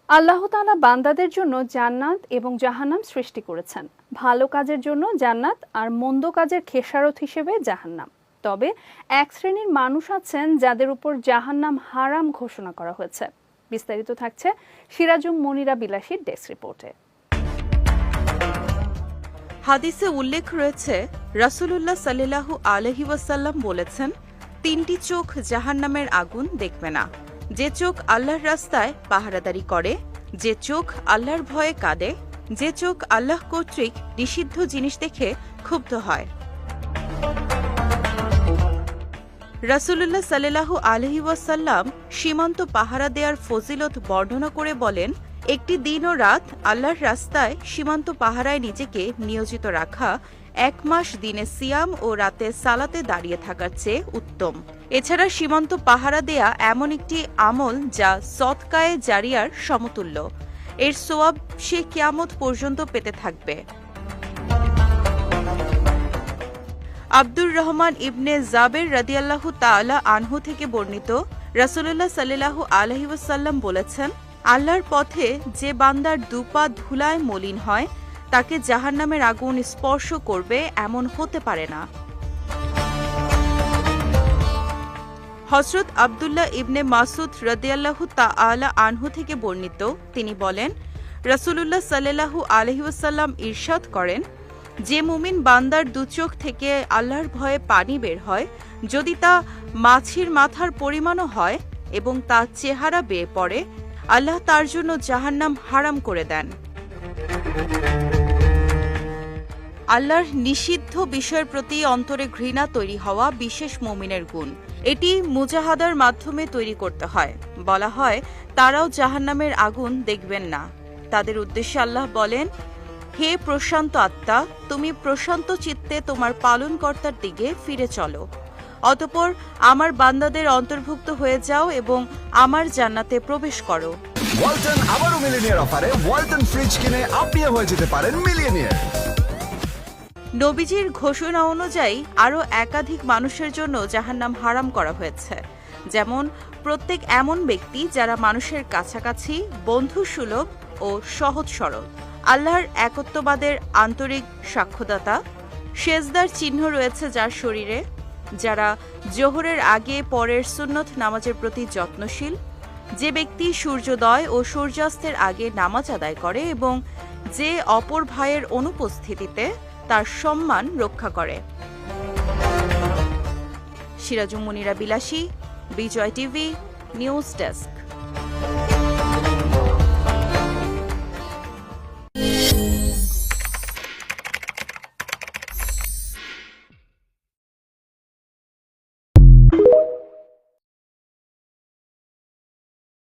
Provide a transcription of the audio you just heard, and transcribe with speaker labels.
Speaker 1: আল্লাহ তাআলা বান্দাদের জন্য জান্নাত এবং জাহান্নাম সৃষ্টি করেছেন। ভালো কাজের জন্য জান্নাত আর মন্দ কাজের খেসারত হিসেবে জাহান্নাম। তবে এক শ্রেণীর মানুষ আছেন যাদের উপর জাহান্নাম হারাম ঘোষণা করা হয়েছে। বিস্তারিত থাকছে সিরাজুম মনিরা বিলাসীর ডেস্ক রিপোর্টে।
Speaker 2: হাদিসে উল্লেখ রয়েছে, রাসূলুল্লাহ সাল্লাল্লাহু আলাইহি ওয়াসাল্লাম বলেছেন, ৩টি চোখ জাহান্নামের আগুন দেখবে না। যে চোখ আল্লাহর রাস্তায় পাহারাদারি করে, যে চোখ আল্লাহর ভয়ে কাঁদে, যে চোখ আল্লাহ কর্তৃক নিষিদ্ধ জিনিস দেখে ক্ষুব্ধ হয়। রাসূলুল্লাহ সাল্লাল্লাহু আলাইহি ওয়াসাল্লাম সীমান্ত পাহারা দেওয়ার ফজিলত বর্ণনা করে বলেন, একটি দিন ও রাত আল্লাহর রাস্তায় সীমান্ত পাহারায় নিজেকে নিয়োজিত রাখা ১ মাস দিনে সিয়াম ও রাতে সালাতে দাঁড়িয়ে থাকার চেয়ে উত্তম। এছাড়া সীমান্ত পাহারা দেয়া এমন একটি আমল যা সদকায়ে জারিয়ার সমতুল্য। এর সোয়াব সে কিয়ামত পর্যন্ত পেতে থাকবে। আব্দুর রহমান ইবনে জাবের রাদিয়াল্লাহু তাআলা আনহু থেকে বর্ণিত, রাসূলুল্লাহ সাল্লাল্লাহু আলাইহি ওয়াসাল্লাম বলেছেন, আল্লাহর পথে যে বান্দার দুপা ধুলায় মলিন হয় তাকে জাহান্নামের আগুন স্পর্শ করবে এমন হতে পারে না। হযরত আব্দুল্লাহ ইবনে মাসউদ রাদিয়াল্লাহু তাআলা আনহু থেকে বর্ণিত, তিনি বলেন, রাসূলুল্লাহ সাল্লাল্লাহু আলাইহি ওয়াসাল্লাম ইরশাদ করেন, যে মুমিন বান্দার দুচোখ থেকে আল্লাহর ভয়ে পানি বের হয়, যদি তা মাছির মাথার পরিমাণও হয় এবং তার চেহারা বেয়ে পড়ে, আল্লাহ তার জন্য জাহান্নাম হারাম করে দেন। আল্লাহর নিষিদ্ধ বিষয়ের প্রতি অন্তরে ঘৃণা তৈরি হওয়া বিশেষ মুমিনের গুণ। এটি মুজাহাদার মাধ্যমে তৈরি করতে হয়। বলা হয়, তারাও জাহান্নামের আগুন দেখবেন না। তাদের উদ্দেশ্যে আল্লাহ বলেন, হে প্রশান্ত আত্মা, তুমি প্রশান্ত চিত্তে তোমার পালনকর্তার দিকে ফিরে চলো। অতঃপর আমার বান্দাদের অন্তর্ভুক্ত হয়ে যাও এবং আমার জান্নাতে প্রবেশ করো।
Speaker 3: ওয়ালটন আবারও মিলিনিয়ার অফারে ওয়ালটন ফ্রিজ কিনে আপনিও হয়ে যেতে পারেন মিলিয়নিয়ার।
Speaker 2: নবীজির ঘোষণা অনুযায়ী আরও একাধিক মানুষের জন্য জাহান্নাম হারাম করা হয়েছে। যেমন প্রত্যেক এমন ব্যক্তি যারা মানুষের কাছাকাছি, বন্ধুসুলভ ও সহজ সরল, আল্লাহর একত্ববাদের আন্তরিক সাক্ষ্যদাতা, সেজদার চিহ্ন রয়েছে যার শরীরে, যারা জোহরের আগে পরের সুন্নত নামাজের প্রতি যত্নশীল, যে ব্যক্তি সূর্যোদয় ও সূর্যাস্তের আগে নামাজ আদায় করে এবং যে অপর ভাইয়ের অনুপস্থিতিতে তার সম্মান রক্ষা করে। সিরাজুম মুনিরা বিলাসী, বিজয় টিভি, নিউজ ডেস্ক।